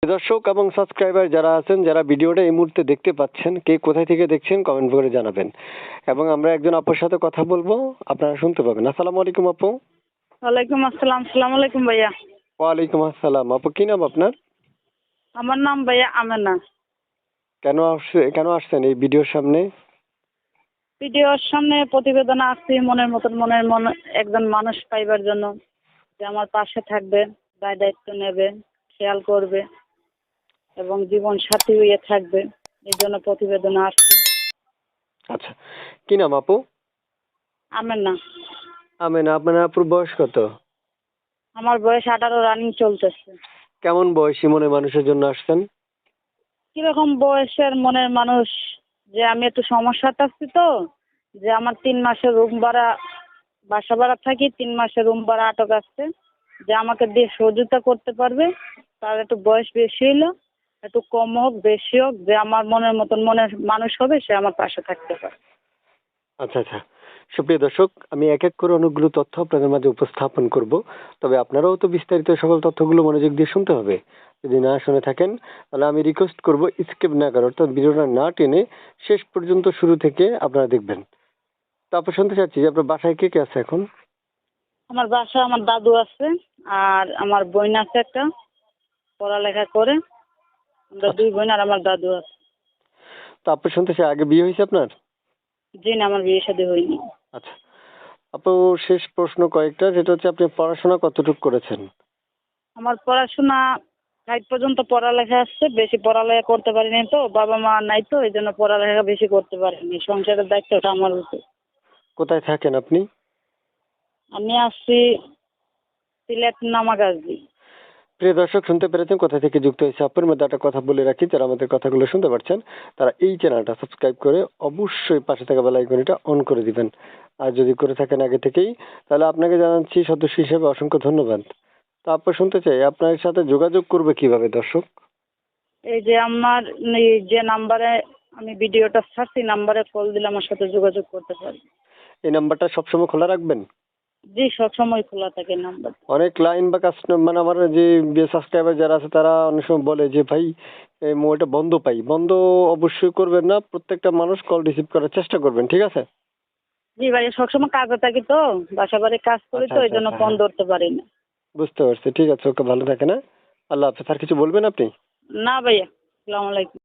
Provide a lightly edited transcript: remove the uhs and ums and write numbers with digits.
দর্শক এবং সাবস্ক্রাইবার যারা আছেন, যারা ভিডিওটা এই মুহূর্তে দেখতে পাচ্ছেন, কে কোথায় থেকে দেখছেন কমেন্ট করে জানাবেন। এবং আমরা একজন আপুর সাথে কথা বলবো, আপনারা শুনতে পাবেন। আসসালামু আলাইকুম আপু। ওয়ালাইকুম আসসালাম। আসসালামু আলাইকুম ভাইয়া। ওয়ালাইকুম আসসালাম। আপু কি নাম আপনার? আমার নাম ভাইয়া আমেনা। কেন আসছেন এই ভিডিওর সামনে? ভিডিওর সামনে প্রতিবেদন আসছি মনের একজন মানুষ পাইবার জন্য, যে আমার পাশে থাকবে, দায় দায়িত্ব নেবে, খেয়াল করবে এবং জীবন সাথী হয়ে থাকবে। এই জন্য প্রতিবেদন আসছি। আচ্ছা, কি নাম আপু? আমেনা। আমেনা। আপনার আপুর বয়স কত? আমার বয়স 18 রানিং চলতেছে। কেমন বয়সী মনে মানুষের জন্য আসছেন? কিরকম বয়সের মনের মানুষ? যে আমি একটু সমস্যাতে আছি, তো যে আমার 3 মাসের রুম ভাড়া, বাসা ভাড়া থাকি, 3 মাসের রুম ভাড়া আটক আছে, যে আমাকে দিয়ে সহযোগিতা করতে পারবে। তার একটু বয়স বেশি হইলো, একটু কম হোক বেশি হোক, যে আমার মনের মানুষ হবে, সে আমার পাশে থাকতে পারে। আচ্ছা আচ্ছা, সুপ্রিয় দর্শক, আমি এক এক করে অনেকগুলো তথ্য আপনাদের মাঝে উপস্থাপন করব। তবে আপনারাও তো বিস্তারিত সকল তথ্যগুলো মনোযোগ দিয়ে শুনতে হবে। যদি না শুনে থাকেন তাহলে আমি রিকোয়েস্ট করব স্কিপ না করে, অর্থাৎ ভিডিওটা না টেনে শেষ পর্যন্ত শুরু থেকে আপনারা দেখবেন। তারপর শুনতে চাচ্ছি যে আপনার বাসায় কে কে আছে এখন? আমার বাসা, আমার দাদু আছে আর আমার বোন আছে একটা, পড়ালেখা করে। আমরা 2 বোন আর আমার দাদু আছে। তারপর শুনতে চাই, আগে বিয়ে হয়েছে আপনার? জি না, আমার বিয়ে শাদী হয়নি। আচ্ছা আপু, শেষ প্রশ্ন কয়েকটা, যেটা হচ্ছে আপনি পড়াশোনা কতটুকু করেছেন? আমার পড়াশোনা 5 পর্যন্ত পড়ালেখা আসছে, বেশি পড়ালেখা করতে পারিনি, তো বাবা মা নাই, তো এই জন্য পড়ালেখা বেশি করতে পারিনি। সংসারের দায়িত্বটা আমার উপর। কোথায় থাকেন আপনি? আমি আসছি সিলেট নামাগাজী। প্রিয় দর্শক, শুনতে পেরেছেন কোথা থেকে যুক্ত হয়েছে। আপনার মধ্যে একটা কথা বলে রাখি, যারা আমাদের কথাগুলো শুনতে পাচ্ছেন তারা এই চ্যানেলটা সাবস্ক্রাইব করে অবশ্যই পাশে থাকা বেল আইকনটা অন করে দিবেন। আর যদি করে থাকেন আগে থেকেই, তাহলে আপনাকে জানাচ্ছি সদস্য হিসেবে অসংখ্য ধন্যবাদ। তারপর শুনতে চাই, আপনার সাথে যোগাযোগ করবে কিভাবে দর্শক? এই যে আমার যে নাম্বারে আমি ভিডিওটা ছাড়ছি, নাম্বারে কল দিলে আমার সাথে যোগাযোগ করতে পারি। এই নাম্বারটা সবসময় খোলা রাখবেন। জি, সবসময় খোলা থাকে নাম্বার। অনেক লাইন বা কাস্টমার, মানে আমার যে সাবস্ক্রাইবার যারা আছে তারা অনেক সময় বলে যে ভাই এই মোবাইলটা বন্ধ পাই। বন্ধ অবশ্যই করবেন না, প্রত্যেকটা মানুষ কল রিসিভ করার চেষ্টা করবেন, ঠিক আছে? জি ভাই, সবসময় কাজে থাকি, তো বাসা বাড়ি কাজ করি, আচ্ছা তো এই আচ্ছা জন্য আচ্ছা, ফোন হ্যাঁ ধরতে পারি না। বুঝতে পারছি, ঠিক আছে, ওকে, ভালো থাকেন, হ্যাঁ, আল্লাহ হাফেজ। আর কিছু বলবেন আপনি? না ভাইয়া, আসসালামু আলাইকুম।